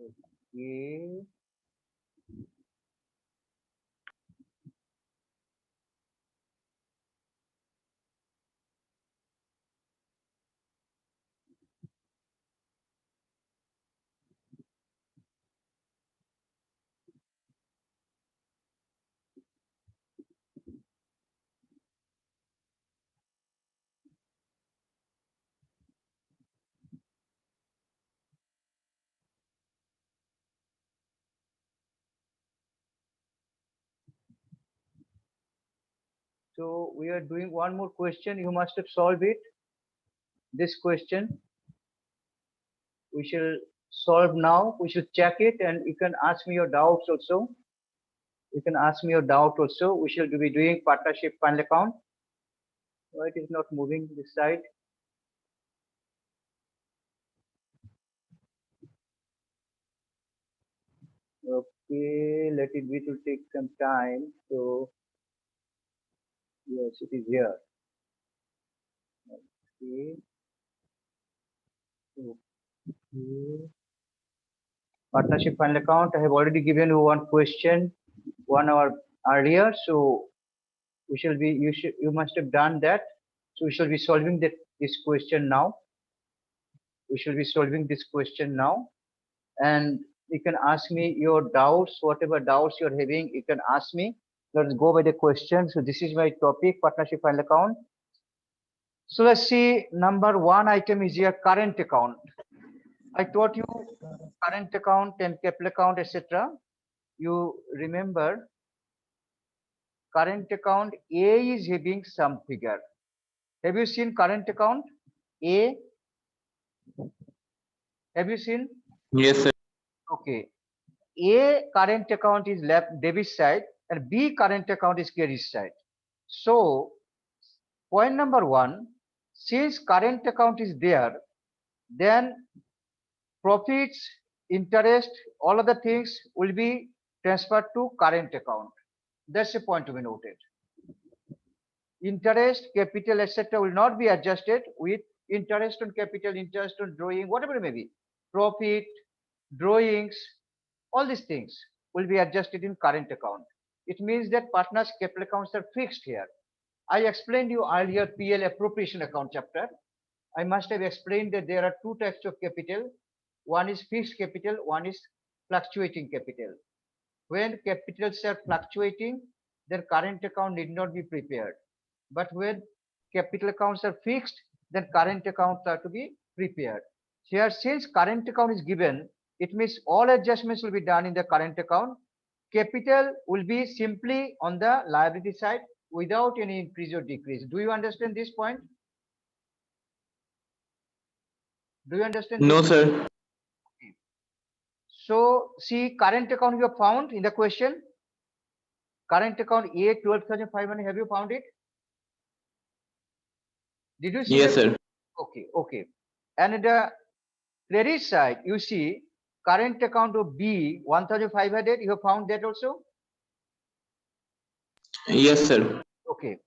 Okay. So we are doing one more question. You must have solved it. This question we shall solve now. We should check it, and you can ask me your doubts also. You can ask me your doubt also. We shall be doing partnership final account. Why it is not moving this side? Okay, let it be. It will take some time. So yes, it is here. Okay. Okay. Partnership final account. I have already given you one question 1 hour earlier. So we shall be. You must have done that. So we shall be solving this question now. We shall be solving this question now, and you can ask me your doubts, whatever doubts you're having. You can ask me. Let's go by the question. So this is my topic: partnership final account. So let's see. Number one item is your current account. I taught you current account and capital account, etc. You remember current account A is having some figure. Have you seen current account A? Have you seen? Yes, sir. Okay. A current account is left debit side and B current account is credit side. So point number one, since current account is there, then profits, interest, all other things will be transferred to current account. That's a point to be noted. Interest, capital, etc. will not be adjusted with interest on capital, interest on drawing, whatever it may be. Profit, drawings, all these things will be adjusted in current account. It means that partners' capital accounts are fixed here. I explained you earlier PL appropriation account chapter. I must have explained that there are two types of capital. One is fixed capital, one is fluctuating capital. When capitals are fluctuating, then current account need not be prepared. But when capital accounts are fixed, then current accounts are to be prepared. Here, since current account is given, it means all adjustments will be done in the current account. Capital will be simply on the liability side without any increase or decrease. Do you understand this point? Do you understand? No, this? sir. So, see, current account you have found in the question. Current account A 12,500. Have you found it? Did you see Yes, that? sir. Okay, okay. And the credit side, you see current account of B 1,500. You have found that also? Yes, sir. Okay.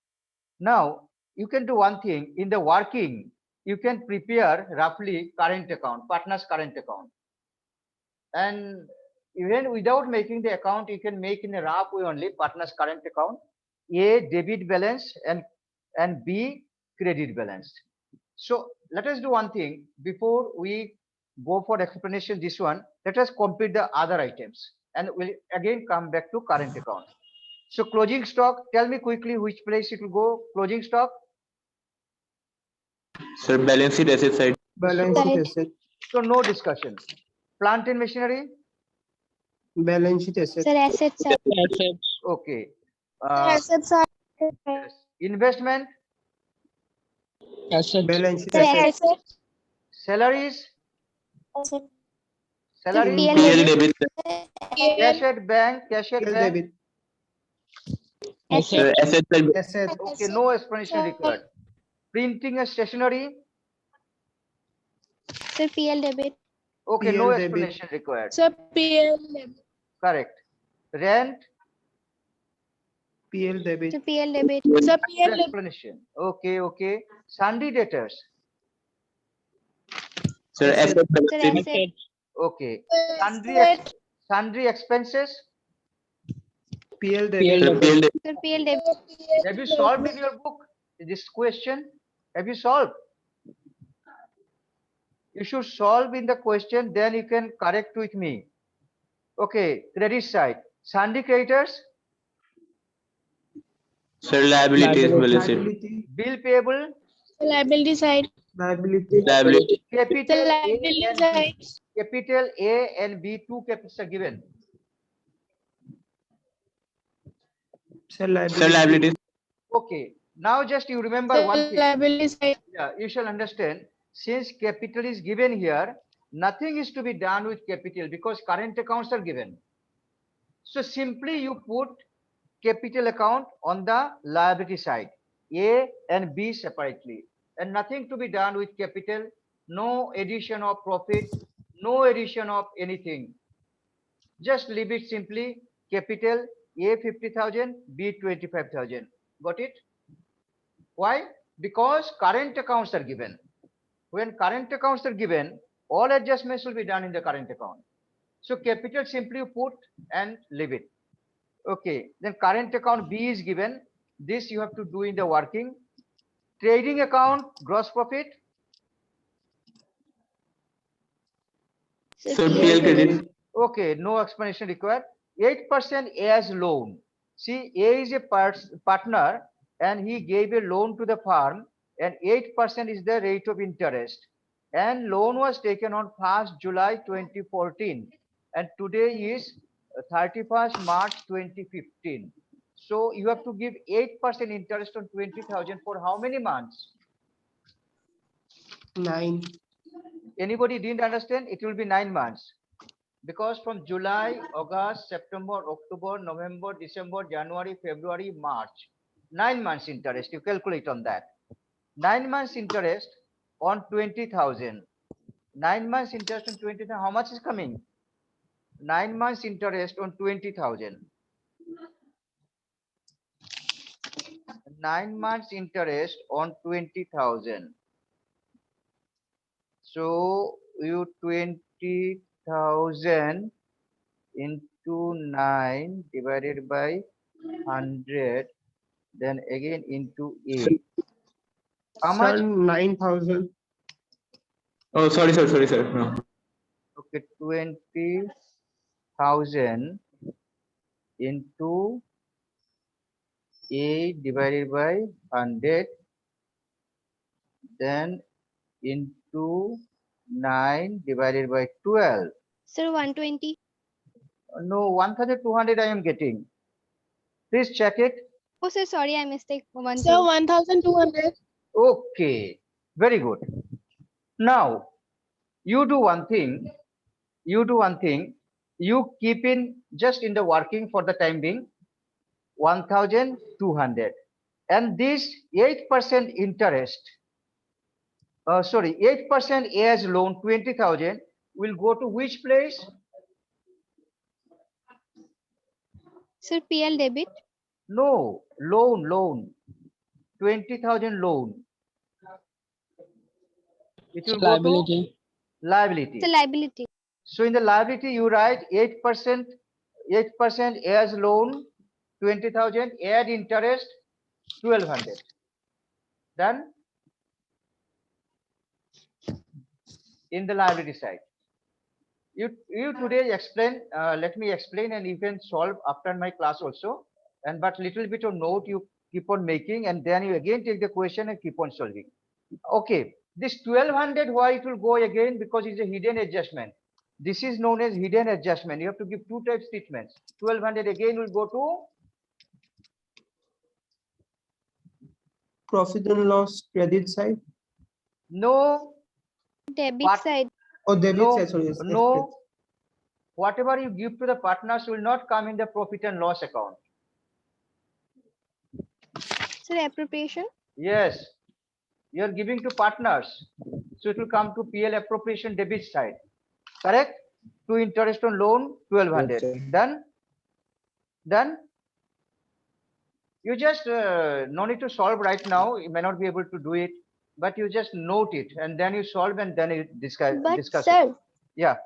Now you can do one thing in the working. You can prepare roughly current account, partner's current account, and even without making the account, you can make in a rough way only partner's current account. A debit balance and B credit balance. So let us do one thing before we go for explanation. This one, let us complete the other items, and we'll again come back to current account. So closing stock. Tell me quickly which place it will go. Closing stock. Sir, balance sheet asset side. Balance sheet asset. So no discussion. Plant and machinery. Balance sheet asset. Sir, assets side. Okay. Assets side. Yes. Investment. Balance sheet Sir, asset. assets. Salaries. Asset. Salaries. PL PL debit. debit. Cash at bank. Cash at PL bank. debit. Sir, asset side. Asset. Okay. No explanation required. Printing and stationery. Sir, PL debit. Okay. PL No debit. explanation required. Sir, PL debit. Correct. Rent. PL Sir, debit. PL debit. No Sir, PL debit. explanation. Okay. Okay. Sundry debtors. Sir, Asset. asset balance Sir, sheet. asset. Okay. Sundry, Sir, sundry expenses. PL Sir, debit. PL debit. Sir, PL debit. Have you solved in your book this question? Have you solved? You should solve in the question, then you can correct with me. Okay, credit side. Sundry creditors, Sir, liabilities balance sheet. Liability. bill payable, Liability side. Liability. Liability. The capital A liability and side. B. Capital A and B, two capitals are given. Sir, Sir, liability. liabilities. Okay, now just you remember The one thing. liability side. Yeah, you shall understand. Since capital is given here, nothing is to be done with capital because current accounts are given. So simply you put capital account on the liability side, A and B separately, and nothing to be done with capital, no addition of profit, no addition of anything. Just leave it simply capital A 50,000, B 25,000. Got it? Why? Because current accounts are given. When current accounts are given, all adjustments will be done in the current account. So capital simply you put and leave it. Okay, then current account B is given. This you have to do in the working. Trading account, gross profit. Sir, PL credit. Okay, no explanation required. 8% as loan. See, A is a partner and he gave a loan to the firm and 8% is the rate of interest. And loan was taken on 1st July 2014 and today is 31st March 2015. So you have to give 8% interest on 20,000 for how many months? 9. Anybody didn't understand? It will be 9 months. Because from July, August, September, October, November, December, January, February, March, 9 months interest, you calculate on that. 9 months interest on 20,000. 9 months interest on 20,000, how much is coming? 9 months interest on 20,000. 9 months interest on 20,000. So you 20,000 into 9 divided by 100, then again into 8. How much? Sir, 9,000. Oh, sorry, sir. No. Okay, 20,000 into 8 divided by 100, then into 9 divided by 12. Sir, 120. No, 1,200 I am getting. Please check it. Oh, sir, sorry, I mistake. Sir, 1,200. Okay, very good. Now, you do one thing. You keep in just in the working for the time being 1,200. And this 8% interest, 8% as loan 20,000 will go to which place? Sir, PL debit. No, loan. 20,000 loan. It will go to liability. Sir, liability. So in the liability, you write 8% as loan, 20,000, add interest, 1,200. Done? In the liability side. You today explain, let me explain and you can solve after my class also. And but little bit of note you keep on making and then you again take the question and keep on solving. Okay, this 1,200 why it will go again? Because it's a hidden adjustment. This is known as hidden adjustment. You have to give two types statements. 1,200 again will go to Profit and loss credit side. no. Debit What? side. Oh, debit No, side. Sorry. Yes, no. Whatever you give to the partners will not come in the profit and loss account. Sir, appropriation. Yes, you are giving to partners, so it will come to PL appropriation debit side. Correct? To interest on loan 1,200. Done. You just no need to solve right now. You may not be able to do it, but you just note it and then you solve and then you discuss. But Discuss sir, it. Yeah.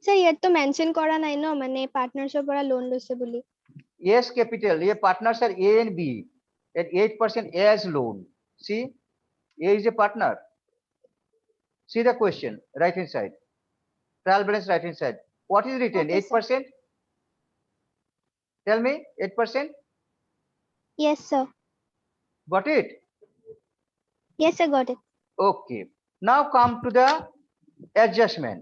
Sir, ইয়াত তো mention কৰা নাই ন মানে partnership পৰা loan লৈছে বুলি. Yes, capital. Your partners are A and B at 8% as loan. See, A is a partner. See the question, right hand side. Trial balance, right hand side. What is written? Okay, sir. 8%? Tell me, 8%? Yes, sir. Got it? Yes, sir, got it. Okay. Now come to the adjustment.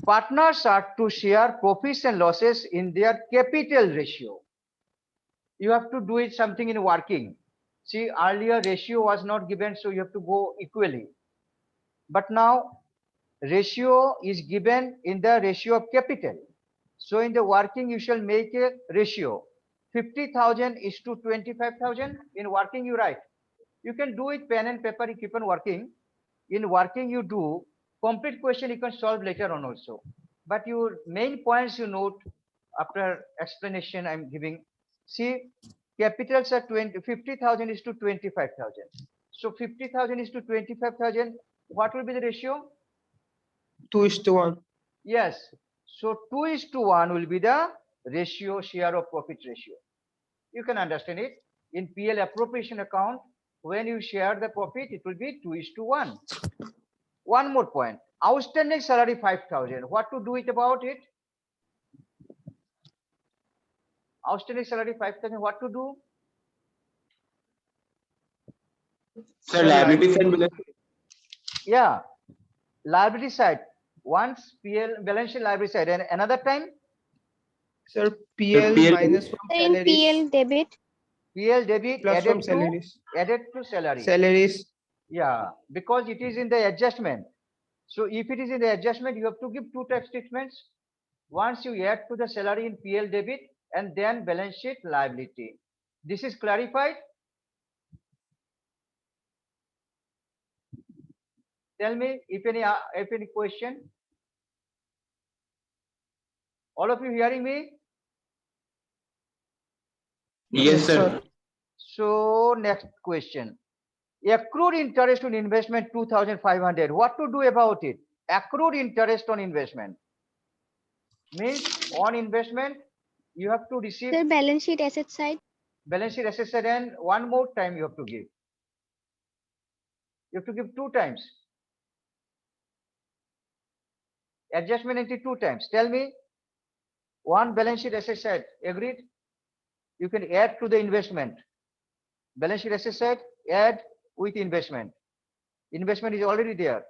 Partners are to share profits and losses in their capital ratio. You have to do it something in working. See, earlier ratio was not given, so you have to go equally. But now ratio is given in the ratio of capital. So in the working, you shall make a ratio. 50,000 is to 25,000. In working, you write. You can do it pen and paper, you keep on working. In working, you do. Complete question you can solve later on also. But your main points you note after explanation I'm giving. See, capitals are 50,000 is to 25,000. So 50,000 is to 25,000. What will be the ratio? 2:1. Yes. So 2:1 will be the ratio, share of profit ratio. You can understand it. In PL appropriation account, when you share the profit, it will be 2:1. One more point. Outstanding salary 5,000. What to do it about it? Outstanding salary 5,000. What to do? Sir, liability side balance sheet. Yeah. Liability side. Once PL balance sheet liability side, and another time Sir, PL PL minus from Sir, in PL salaries debit. PL debit plus from added salaries. to salary. Salaries. Yeah, because it is in the adjustment. So if it is in the adjustment, you have to give two tax treatments. Once you add to the salary in PL debit and then balance sheet liability. This is clarified. Tell me if any question. All of you hearing me? Yes, sir. So next question. Accrued interest on investment 2,500. What to do about it? Accrued interest on investment means on investment you have to receive Sir, balance sheet asset side. balance sheet asset side, and one more time you have to give. You have to give two times. Adjustment entry two times. Tell me one balance sheet asset side. Agreed? You can add to the investment. Balance sheet asset side, add with investment. Investment is already there.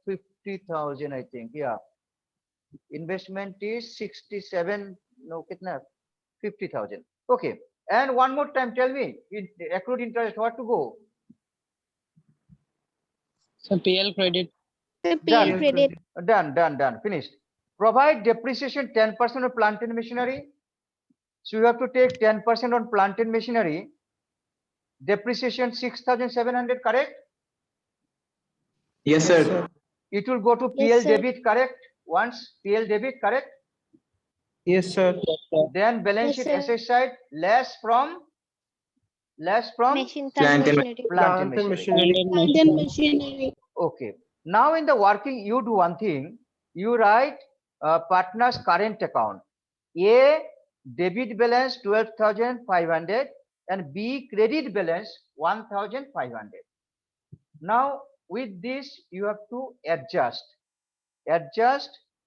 50,000, I think. Yeah. Investment is 67. No, kitna? 50,000. Okay. And one more time, tell me, accrued interest, what to go? So PL credit. Sir, Done. PL credit. Done. Finished. Provide depreciation 10% on plant and machinery. So you have to take 10% on plant and machinery. Depreciation 6,700, correct? Yes, sir. It will go to PL Yes, sir. debit, correct? Once PL debit, correct? Yes, sir. Then balance Yes, sheet sir. asset side less from Machine, Plant and machinery. plant and Plant and machinery. machinery. And then machinery. Okay. Now in the working, you do one thing. You write partner's current account. A debit balance 12,500 and B credit balance 1,500. Now with this you have to adjust.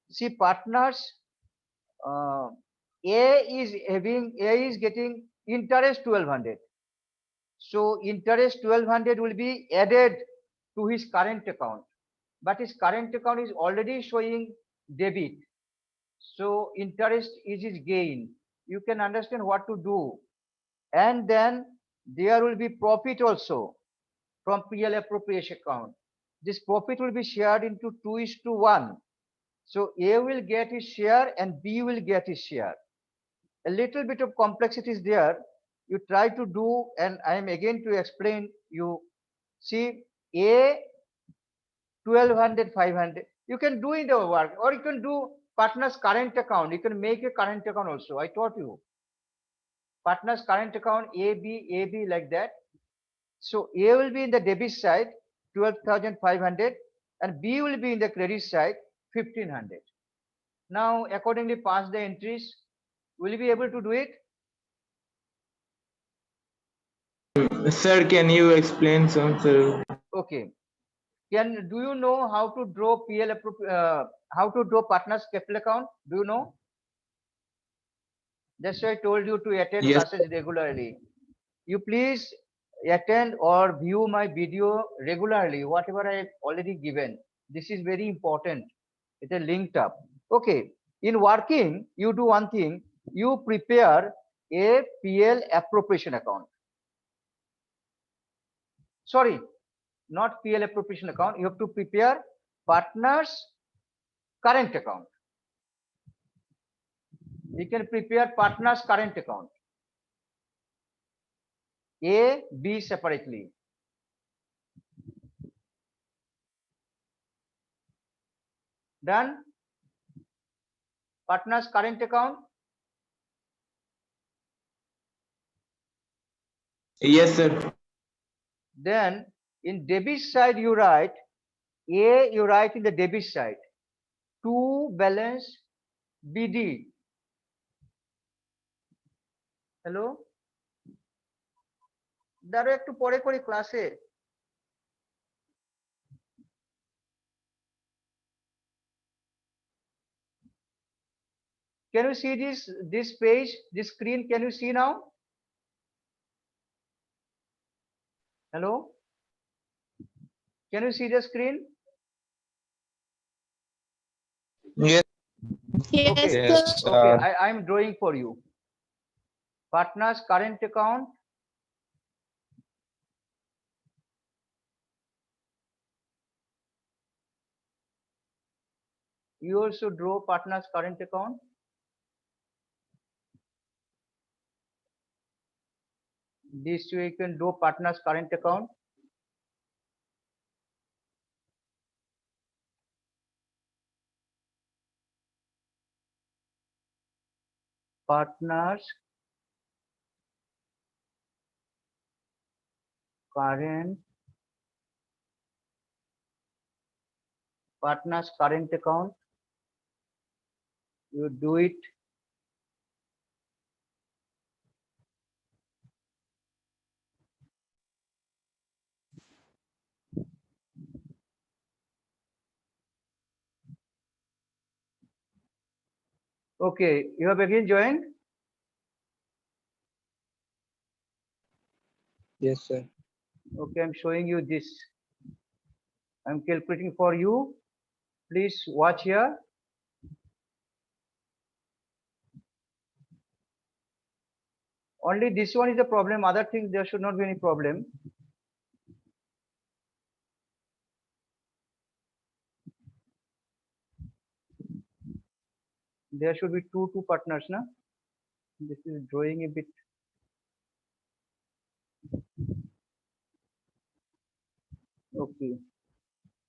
See, partners A is getting interest 1,200. So interest 1,200 will be added to his current account, but his current account is already showing debit. So interest is his gain. You can understand what to do. And then there will be profit also from PL appropriation account. This profit will be shared into 2:1. So A will get his share and B will get his share. A little bit of complexity is there. You try to do, and I am again to explain you. See, A 1,200, 500. You can do in the work, or you can do partner's current account. You can make a current account also. I taught you. Partner's current account AB like that. So A will be in the debit side 12,500 and B will be in the credit side 1500. Now accordingly pass the entries. Will you be able to do it? Sir, can you explain some, sir? Okay. Do you know how to draw how to draw partners capital account? Do you know? That's why I told you to attend Yes. classes regularly. You please attend or view my video regularly, whatever I have already given. This is very important. It is linked up. Okay. In working, you do one thing. You prepare a PL appropriation account. Sorry, not PL appropriation account. You have to prepare partners current account. You can prepare partners current account. A, B separately. Done? Partners current account. Yes, sir. Then in debit side you write A, you write in the debit side. To balance BD. Hello? দাঁড়ো একটু পরে করি ক্লাসে। Can you see this page, this screen? Can you see now? Hello? Can you see the screen? Yes. Yes, Okay. sir. Okay, I'm drawing for you. Partners current account. You also draw partners current account. This way you can draw partners current account. Partners current account. You do it. Okay, you have again joined. Yes, sir. Okay, I'm showing you this. I'm calculating for you. Please watch here. Only this one is a problem. Other things there should not be any problem. There should be two partners, na? This is drawing a bit. Okay.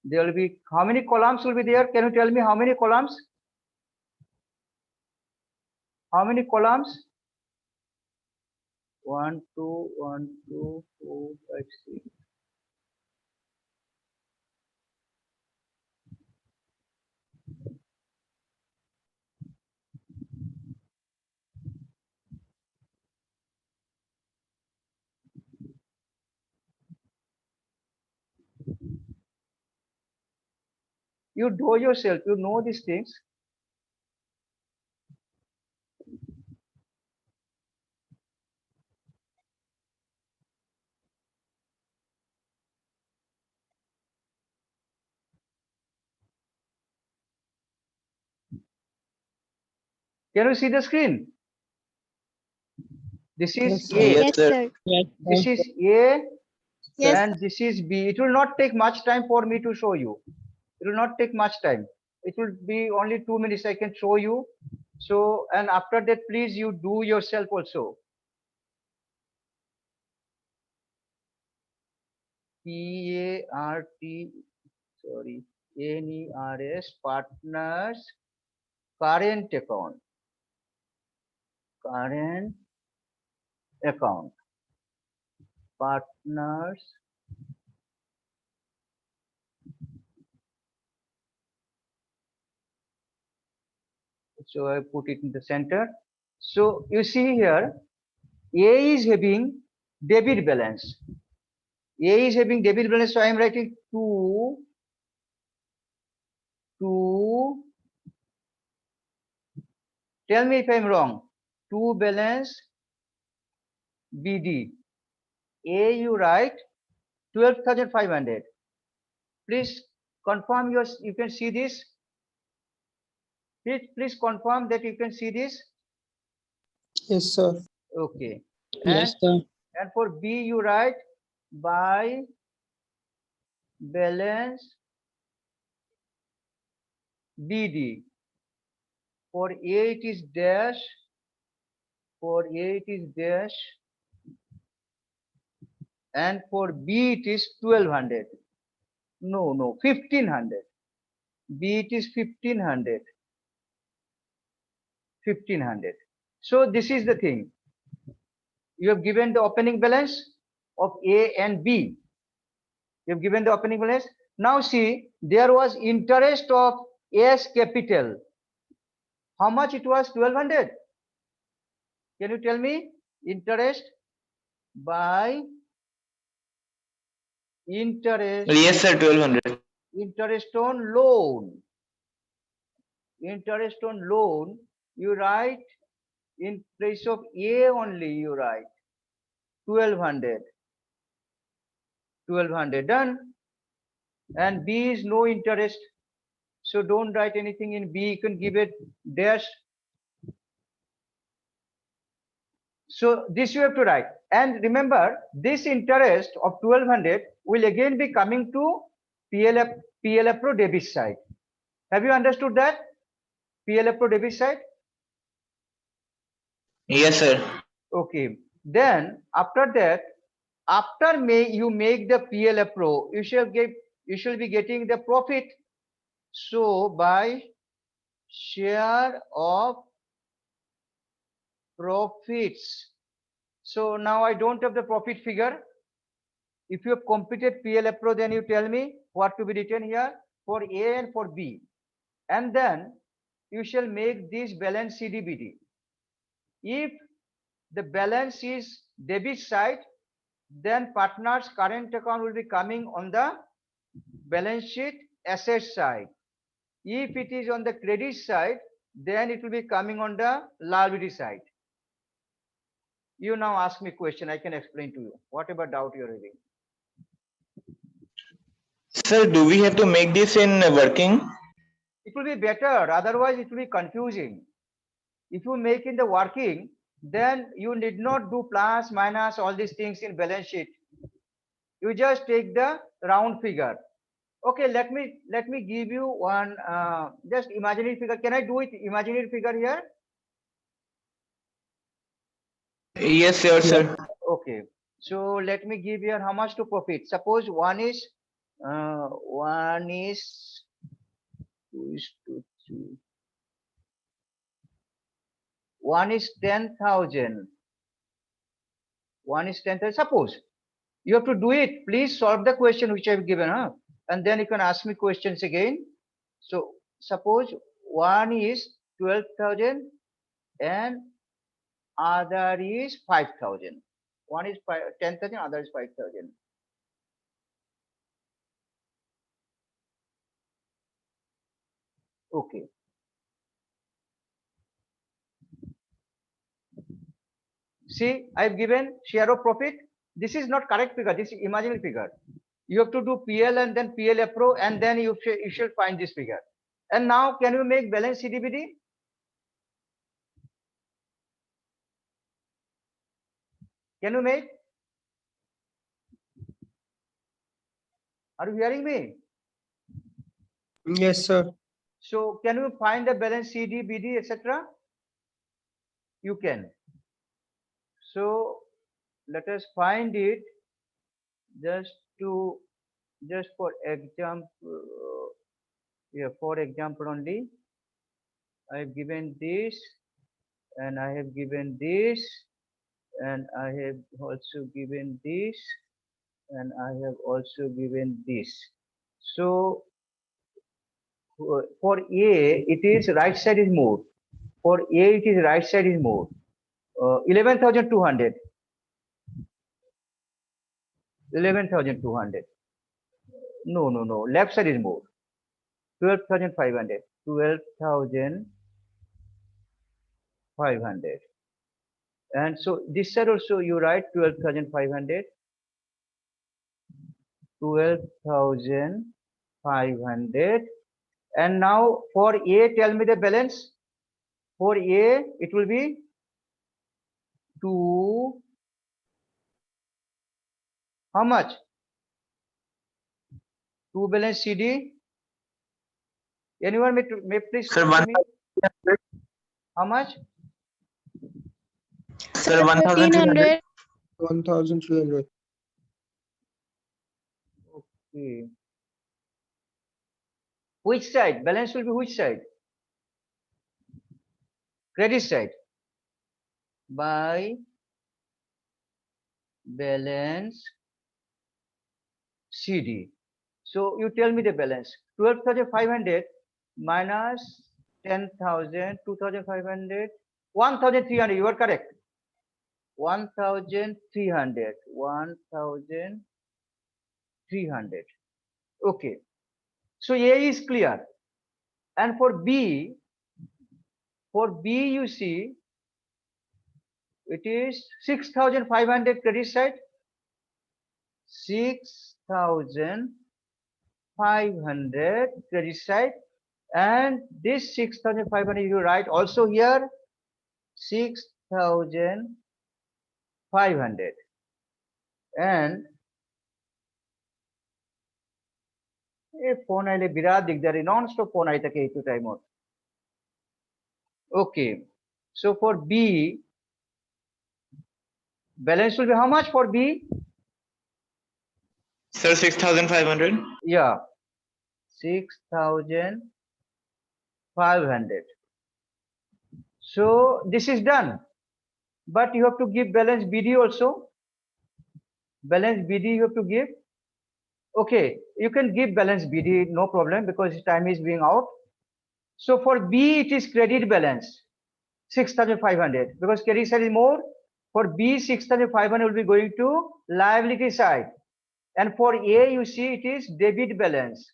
There will be how many columns will be there? Can you tell me how many columns? How many columns? 1, 2, 1, 2, 4, 5, 6. You draw yourself. You know these things. Can you see the screen? This is A. Yes, sir. Yes, This sir. is A. Yes. And this is B. It will not take much time for me to show you. It will not take much time. It will be only 2 minutes I can show you. So, and after that, please you do yourself also. P-A-R-T, sorry, N-E-R-S, partners, current account. Current account. Partners So I put it in the center. So you see here, A is having debit balance. A is having debit balance, so I am writing 2 tell me if I am wrong. 2 balance BD. A you write 12,500. Please confirm you can see this. Please confirm that you can see this. Yes, sir. Okay. Yes, sir. And for B you write by balance BD. For A it is dash. For A it is dash. And for B it is 1200. No, 1500. B it is 1500. 1500. So this is the thing. You have given the opening balance of A and B. You have given the opening balance. Now see, there was interest of S capital. How much it was? 1200. Can you tell me? Interest by interest. Yes, sir, 1200. Interest on loan. Interest on loan. You write in place of A only. You write 1200. 1200 done. And B is no interest. So don't write anything in B. You can give it dash. So this you have to write. And remember, this interest of 1200 will again be coming to PLF Pro debit side. Have you understood that? PLF Pro debit side? Yes, sir. Okay. Then after that, after you make the PLF Pro, you shall be getting the profit. So by share of profits. So now I don't have the profit figure. If you have completed PLF Pro, then you tell me what to be written here for A and for B. And then you shall make this balance CDBD. If the balance is debit side, then partner's current account will be coming on the balance sheet asset side. If it is on the credit side, then it will be coming on the liability side. You now ask me question, I can explain to you. Whatever doubt you're having. Sir, do we have to make this in working? It will be better, otherwise it will be confusing. If you make in the working, then you need not do plus, minus, all these things in balance sheet. You just take the round figure. Okay, let me give you one just imaginary figure. Can I do it imaginary figure here? Yes, sir, sir. Okay, so let me give here how much to profit. Suppose one is 2 is to 3. One is 10,000. One is 10,000. Suppose you have to do it. Please solve the question which I have given, huh? And then you can ask me questions again. So suppose one is 12,000 and other is 5,000. One is 10,000, other is 5,000. Okay. See, I've given share of profit. This is not correct figure. This is imaginary figure. You have to do PL and then PLF Pro, and then you should find this figure. And now, can you make balance CDBD? Can you make? Are you hearing me? Yes, sir. So can you find the balance CD, BD, etc.? You can. So let us find it just for example. Yeah, for example only. I have given this, and I have given this, and I have also given this, and I have also given this. So for A, it is right side is more. For A, it is right side is more. 11,200. 11,200. No, no, no. Left side is more. 12,500. 12,500. And so this side also you write 12,500. 12,500. And now for A, tell me the balance. For A, it will be 2. How much? 2 balance CD. Anyone may please Sir, tell me how much? Sir, 1,300. 1,300. Okay. Which side? Balance will be which side? Credit side. By balance CD. So you tell me the balance. 12,500 minus 10,000, 2,500, 1,300. You are correct. 1,300. 1,300. Okay. So A is clear. And for B you see it is 6,500 credit side. 6,500 credit side, and this 6,500 you write also here 6,500, and a phone aile birat digdari non-stop phone aitake eitu time out. Okay, so for B balance will be how much for B? Sir, 6,500. Yeah, 6,500. So this is done, but you have to give balance BD also. Balance BD you have to give. Okay, you can give balance BD, no problem, because time is being out. So for B it is credit balance 6,500, because credit side is more. For B 6,500 will be going to liability side, and for A you see it is debit balance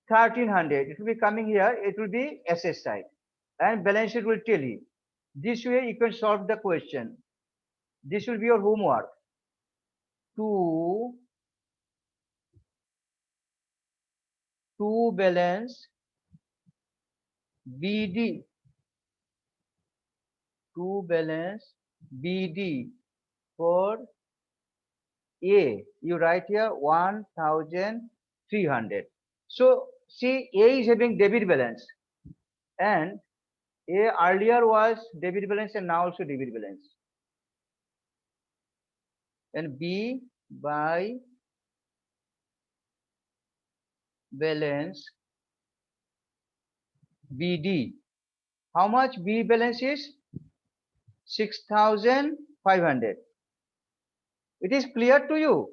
1,300. It will be coming here. It will be asset side, and balance sheet will tell you. This way you can solve the question. This will be your homework. To balance BD, to balance BD for A, you write here 1,300. So see, A is having debit balance, and A earlier was debit balance and now also debit balance, and B by balance BD. How much B balance is? 6,500. It is clear to you?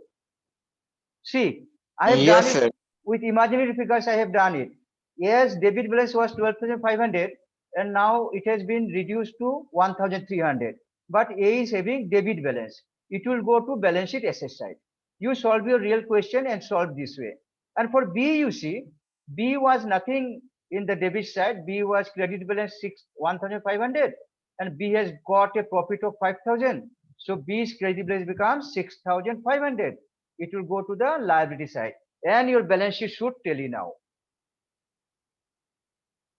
See, I have Yes, done sir. it with imaginary figures. I have done it. Yes, debit balance was 12,500, and now it has been reduced to 1,300. But A is having debit balance. It will go to balance sheet asset side. You solve your real question and solve this way. And for B, you see, B was nothing in the debit side. B was credit balance 1,500, and B has got a profit of 5,000. So B's credit balance becomes 6,500. It will go to the liability side, and your balance sheet should tell you now.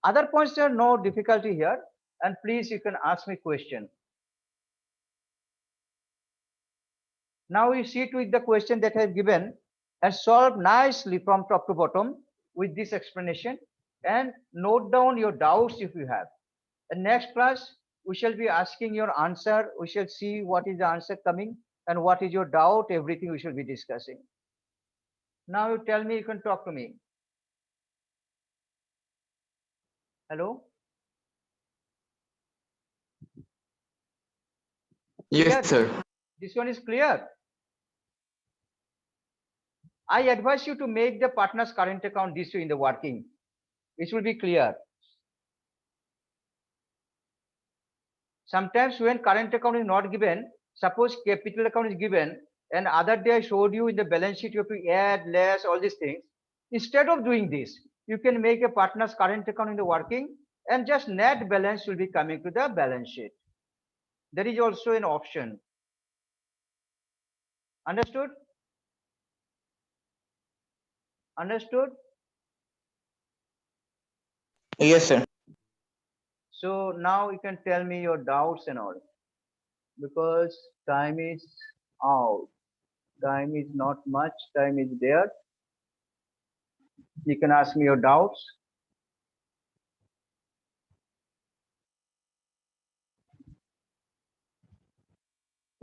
Other points are no difficulty here, and please you can ask me question. Now you see with the question that I have given and solve nicely from top to bottom with this explanation, and note down your doubts if you have. And next class we shall be asking your answer. We shall see what is the answer coming and what is your doubt. Everything we shall be discussing. Now you tell me, you can talk to me. Hello? Yes, sir. This one is clear. I advise you to make the partner's current account this way in the working. It will be clear. Sometimes when current account is not given, suppose capital account is given, and other day I showed you in the balance sheet you have to add, less, all these things. Instead of doing this, you can make a partner's current account in the working, and just net balance will be coming to the balance sheet. There is also an option. Understood? Understood? Yes, sir. So now you can tell me your doubts and all, because time is out. Time is not much, time is there. You can ask me your doubts.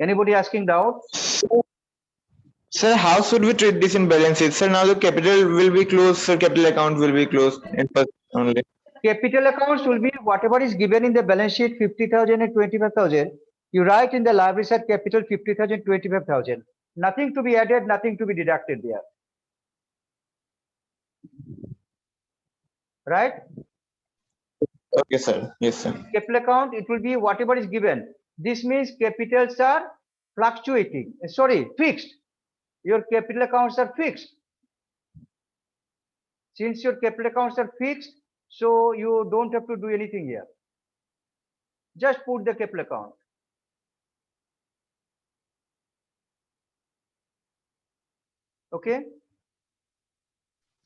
Anybody asking doubts? Sir, how should we treat this in balance sheet? Sir, now the capital will be closed, sir, capital account will be closed in first only. Capital accounts will be whatever is given in the balance sheet, 50,000 and 25,000. You write in the library side capital 50,000, 25,000. Nothing to be added, nothing to be deducted there. Right? Okay, sir. Yes, sir. Capital account, it will be whatever is given. This means capitals are fluctuating. Sorry, fixed. Your capital accounts are fixed. Since your capital accounts are fixed, so you don't have to do anything here. Just put the capital account. Okay.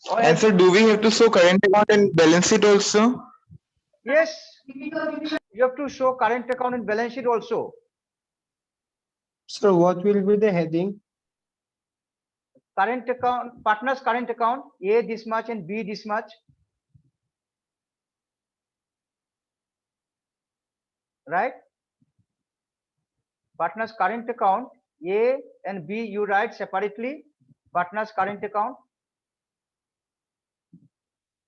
Or And sir, do we have to show current account and balance sheet also? yes, you have to show current account and balance sheet also. Sir, what will be the heading? Current account, partner's current account, A this much and B this much. Right? Partner's current account, A and B you write separately, partner's current account.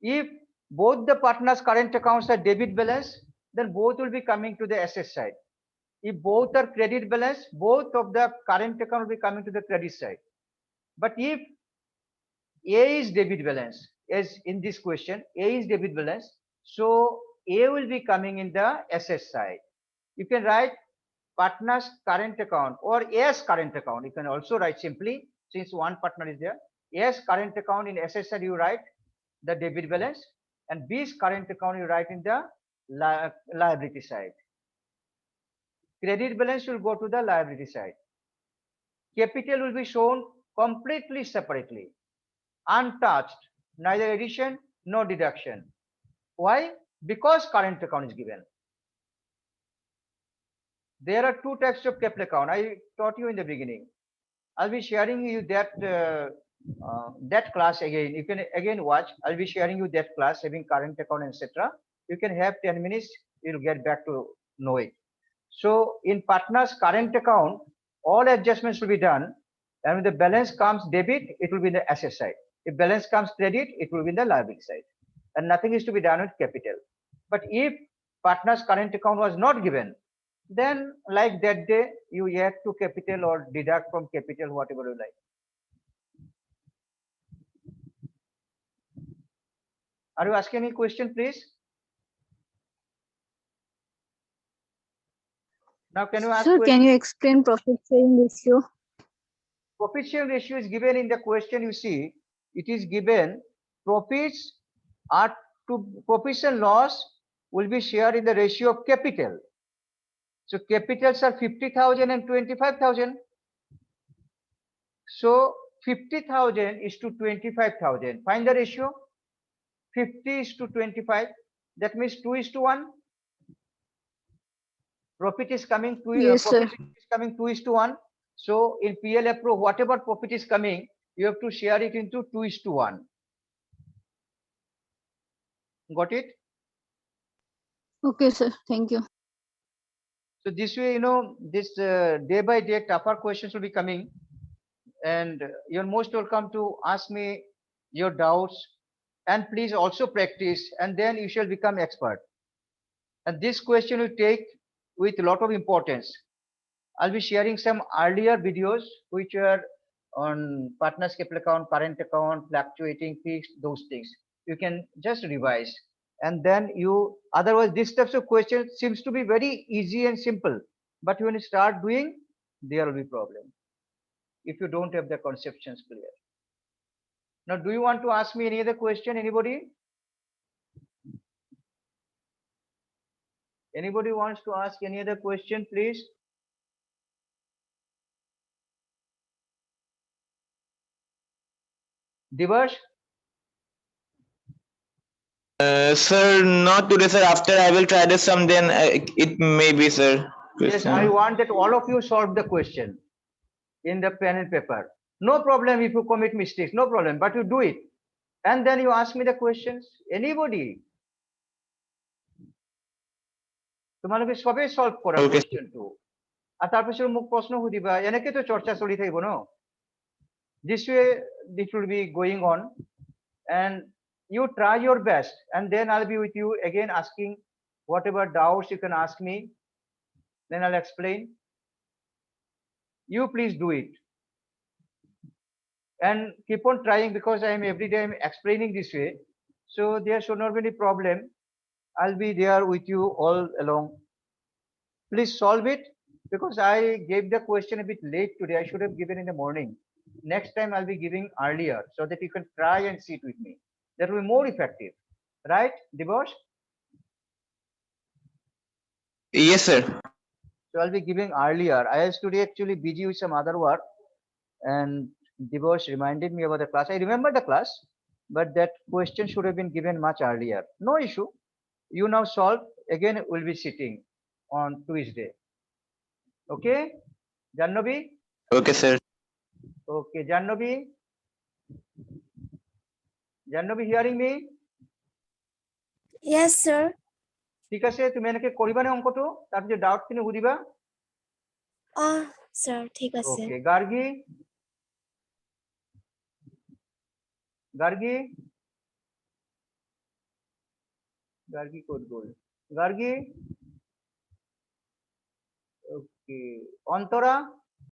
If both the partners' current accounts are debit balance, then both will be coming to the asset side. If both are credit balance, both of the current account will be coming to the credit side. But if A is debit balance, as in this question, A is debit balance, so A will be coming in the asset side. You can write partner's current account or A's current account. You can also write simply, since one partner is there. A's current account in asset side you write the debit balance, and B's current account you write in the liability side. Credit balance will go to the liability side. Capital will be shown completely separately, untouched, neither addition nor deduction. Why? Because current account is given. There are two types of capital account. I taught you in the beginning. I'll be sharing you that class again. You can again watch. I'll be sharing you that class having current account, etc. You can have 10 minutes. You'll get back to know it. So in partner's current account, all adjustments will be done. And when the balance comes debit, it will be in the asset side. If balance comes credit, it will be in the liability side. And nothing is to be done with capital. But if partner's current account was not given, then like that day, you add to capital or deduct from capital, whatever you like. Are you asking any question, please? Now, can you ask? Sir, can you explain profit sharing ratio? Profit sharing ratio is given in the question. You see, it is given profits and loss will be shared in the ratio of capital. So capitals are 50,000 and 25,000. So 50,000 is to 25,000. Find the ratio. 50 is to 25. That means 2 is to 1. Profit is coming 2. Yes, profit sir. is coming 2 is to 1. So in PLF Pro, whatever profit is coming, you have to share it into 2 is to 1. Got it? Okay, sir. Thank you. So this way, you know, this day by day tougher questions will be coming, and you're most welcome to ask me your doubts, and please also practice, and then you shall become expert. And this question will take with a lot of importance. I'll be sharing some earlier videos which are on partner's capital account, current account, fluctuating, fixed, those things. You can just revise. and then you, otherwise this types of question seems to be very easy and simple, but when you start doing, there will be problem if you don't have the conceptions clear. Now, do you want to ask me any other question, anybody? Anybody wants to ask any other question, please? Divash? Sir, not today, sir. After I will try this some, then it may be, sir. Yes, I want that all of you solve the question in the pen and paper. No problem if you commit mistakes, no problem, but you do it. And then you ask me the questions. Anybody? তোমালোকে সবে solve কৰা Okay. কোৱেশ্চনটো আৰু তাৰপিছত মোক প্ৰশ্ন সুধিবা এনেকেতো চৰ্চা চলি থাকিব ন this way this will be going on and you try your best and then I'll be with you again asking whatever doubts you can ask me, then I'll explain. You please do it and keep on trying because I am every day explaining this way, so there should not be any problem. I'll be there with you all along. Please solve it because I gave the question a bit late today. I should have given in the morning. Next time I'll be giving earlier so that you can try and sit with me. That will be more effective. Right, Dibosh? Yes, sir. So I'll be giving earlier. I was today actually busy with some other work and Dibosh reminded me about the class. I remember the class, but that question should have been given much earlier. No issue. You now solve. Again, we'll be sitting on Tuesday. Okay? Jannavi? Okay, sir. Okay, Jannavi? Jannavi hearing me? Yes, sir. ঠিক আছে তুমি এনেকে কৰিবানে অংকটো তাৰপিছত doubt খিনি সুধিবা Sir, ঠিক আছে। ওকে গাৰ্গী গাৰ্গী গাৰ্গী ক'ত গ'ল গাৰ্গী ওকে অন্তৰা